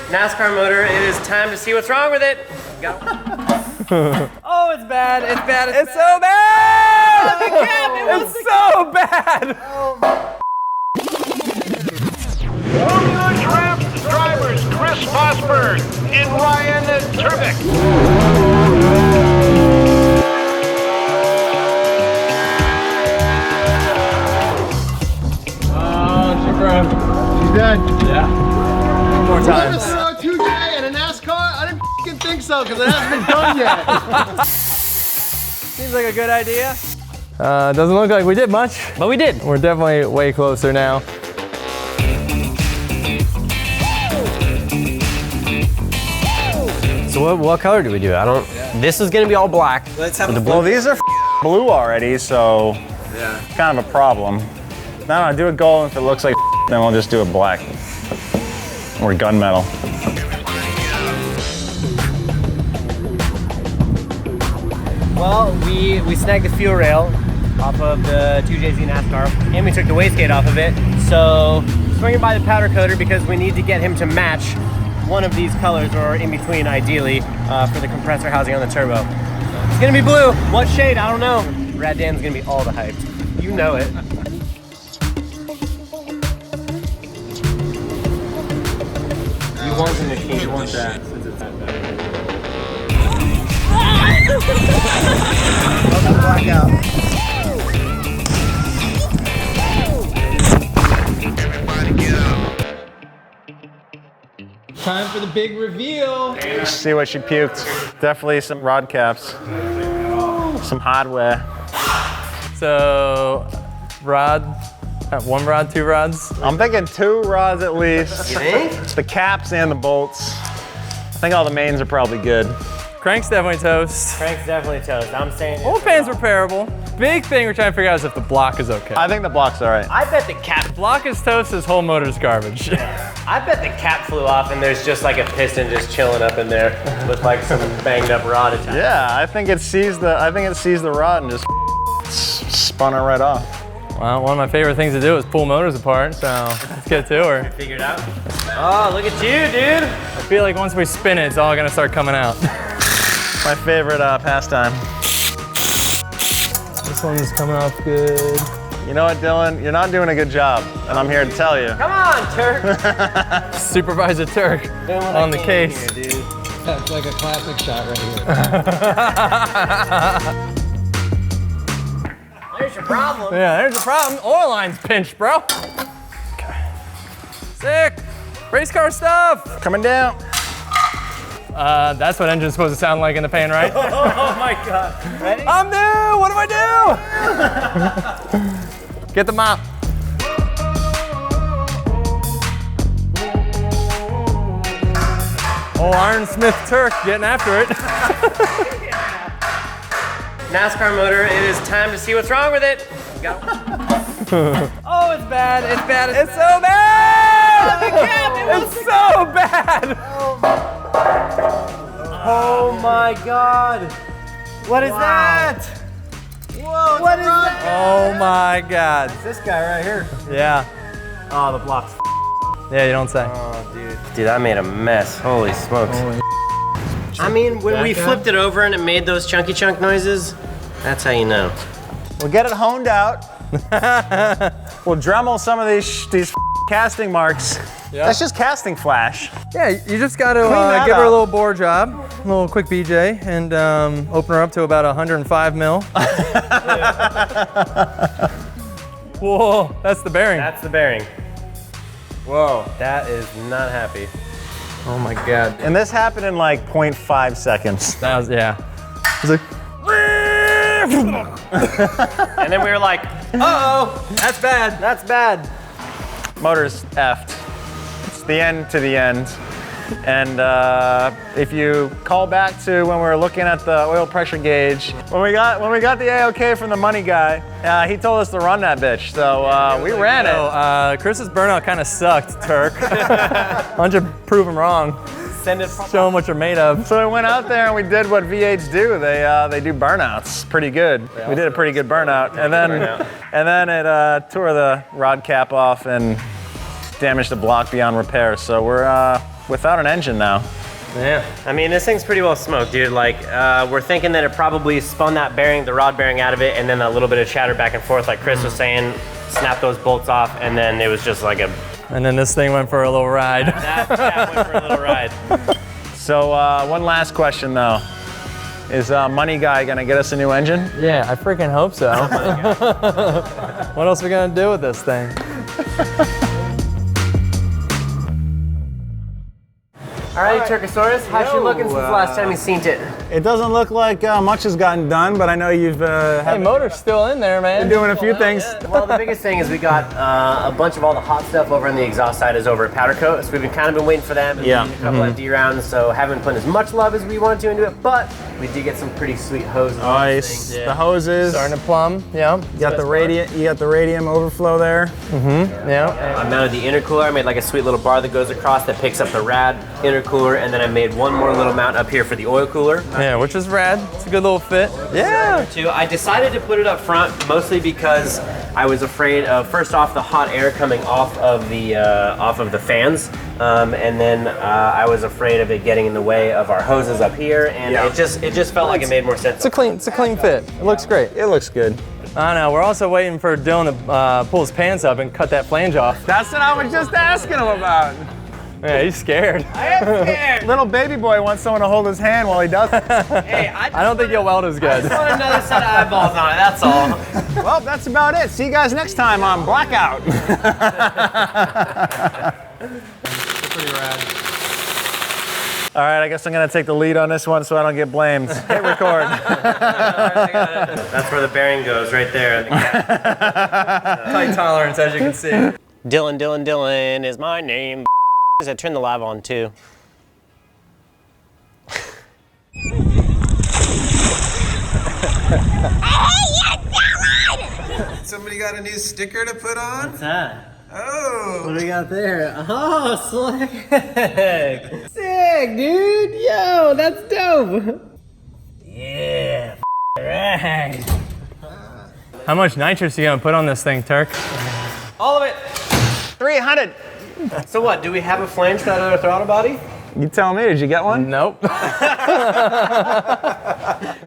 NASCAR motor, it is time to see what's wrong with it. Go. Oh, it's bad, it's bad, it's so bad! It's so bad! Formula Draft drivers Chris Fosberg and Ryan Tuerck. She's dead. Yeah. More times. Tuesday in a NASCAR? I didn't f***ing think so because it hasn't been done yet. Seems like a good idea. Doesn't look like we did much. But we did. We're definitely way closer now. So what color do we do? I don't, this is gonna be all black. Let's have Well, these are blue already, so it's kind of a problem. No, do it gold. If it looks like then we'll just do it black. Or gunmetal. Well, we snagged the fuel rail off of the 2JZ NASCAR, and we took the wastegate off of it. So, swinging by the powder coater because we need to get him to match one of these colors, or in between ideally, for the compressor housing on the turbo. It's gonna be blue. What shade? I don't know. Rad Dan's gonna be all the hyped. You know it. You want the machine, you want that since it's that bad. BlackOut. Time for the big reveal. See what she puked. Definitely some rod caps. Some hardware. So, rod, one rod, two rods? I'm thinking 2 rods at least. You think? The caps and the bolts. I think all the mains are probably good. Crank's definitely toast. Crank's definitely toast. I'm saying Old pan's repairable. Big thing we're trying to figure out is if the block is okay. I think the block's all right. I bet the cap. Block is toast, his whole motor's garbage. I bet the cap flew off and there's just like a piston just chilling up in there with like some banged up rod attached. Yeah, I think it sees the rod and just spun it right off. Well, one of my favorite things to do is pull motors apart, so let's get to her. Figured out. Oh, look at you, dude. I feel like once we spin it, it's all gonna start coming out. My favorite pastime. This one's coming off good. You know what, Dylan? You're not doing a good job, and I'm here to tell you. Come on, Tuerck. Supervisor Tuerck on the case. Here, dude. That's like a classic shot right here. There's your problem. Yeah, there's the problem. Oil line's pinched, bro. Okay. Sick. Race car stuff. Coming down. That's what engine's supposed to sound like in the pan, right? Oh my God. Ready? I'm new. What do I do? Get the mop. Oh, Ironsmith Tuerck getting after it. NASCAR motor, it is time to see what's wrong with it. Go. Oh, it's bad, it's bad, It's so bad! It's so bad! Oh my God. What is that? Whoa, what is that? Oh my God. This guy right here. Yeah. Oh, the block's Yeah, you don't say. Oh, dude. Dude, I made a mess. Holy smokes. I mean, when we flipped it over and it made those chunky chunk noises, that's how you know. We'll get it honed out. We'll Dremel some of these casting marks. Yeah. That's just casting flash. Yeah, you just got Clean to that give her a up. little bore job, a little quick BJ, and open her up to about 105 mil. Whoa, that's the bearing. That's the bearing. Whoa, that is not happy. Oh my God. And this happened in like 0.5 seconds. That was, yeah. It was like, And then we were like, uh-oh, that's bad. that's bad. Motor's effed. It's the end to the end. And if you call back to when we were looking at the oil pressure gauge, when we got the A-OK from the money guy, he told us to run that bitch. So we ran it. Chris's burnout kind of sucked, Tuerck. Why don't you prove him wrong? Send it. Show them what you're made of. So we went out there and we did what V8s do. They do burnouts pretty good. We did a pretty good burnout, and then it tore the rod cap off and damaged the block beyond repair. So we're without an engine now. Yeah. I mean, this thing's pretty well smoked, dude. Like, we're thinking that it probably spun that bearing, the rod bearing out of it, and then a little bit of chatter back and forth, like Chris was saying, snapped those bolts off, and then it was just like a... And then this thing went for a little ride. That went for a little ride. So one last question though. Is Money Guy gonna get us a new engine? Yeah, I freaking hope so. What else are we gonna do with this thing? All right, Tuerckosaurus, how's she looking since the last time you seen it? It doesn't look like much has gotten done, but I know you've Hey, motor's still in there, man. been doing a few things. Well, the biggest thing is we got a bunch of all the hot stuff over on the exhaust side is over at Powder Coat, so we've been kind of been waiting for them. Yeah. A couple FD rounds, so haven't put as much love as we wanted to into it, but we did get some pretty sweet hoses. Nice. The hoses. Starting to plumb, yeah. You got the radium overflow there. Yeah. I mounted the intercooler. I made like a sweet little bar that goes across that picks up the rad intercooler, and then I made one more little mount up here for the oil cooler. Yeah, which is rad. It's a good little fit. Yeah. Too. I decided to put it up front mostly because I was afraid of, first off, the hot air coming off of the fans, and then I was afraid of it getting in the way of our hoses up here, and it just felt like it made more sense. It's a clean fit. It looks great. It looks good. I know. We're also waiting for Dylan to pull his pants up and cut that flange off. That's what I was just asking him about. Yeah, he's scared. I am scared. Little baby boy wants someone to hold his hand while he does it. Hey, I don't think you'll weld as I good. just want another set of eyeballs on it, that's all. Well, that's about it. See you guys next time on BlackOut. Pretty rad. All right, I guess I'm gonna take the lead on this one so I don't get blamed. Hit record. That's where the bearing goes, right there. Tight tolerance, as you can see. Dylan is my name. I turned the live on too. Somebody got a new sticker to put on? What's that? Oh! What do we got there? Oh, slick! Sick, dude! Yo, that's dope! Yeah, right. How much nitrous are you gonna put on this thing, Tuerck? All of it! 300. So what, do we have a flange for that other throttle body? You tell me, did you get one? Nope.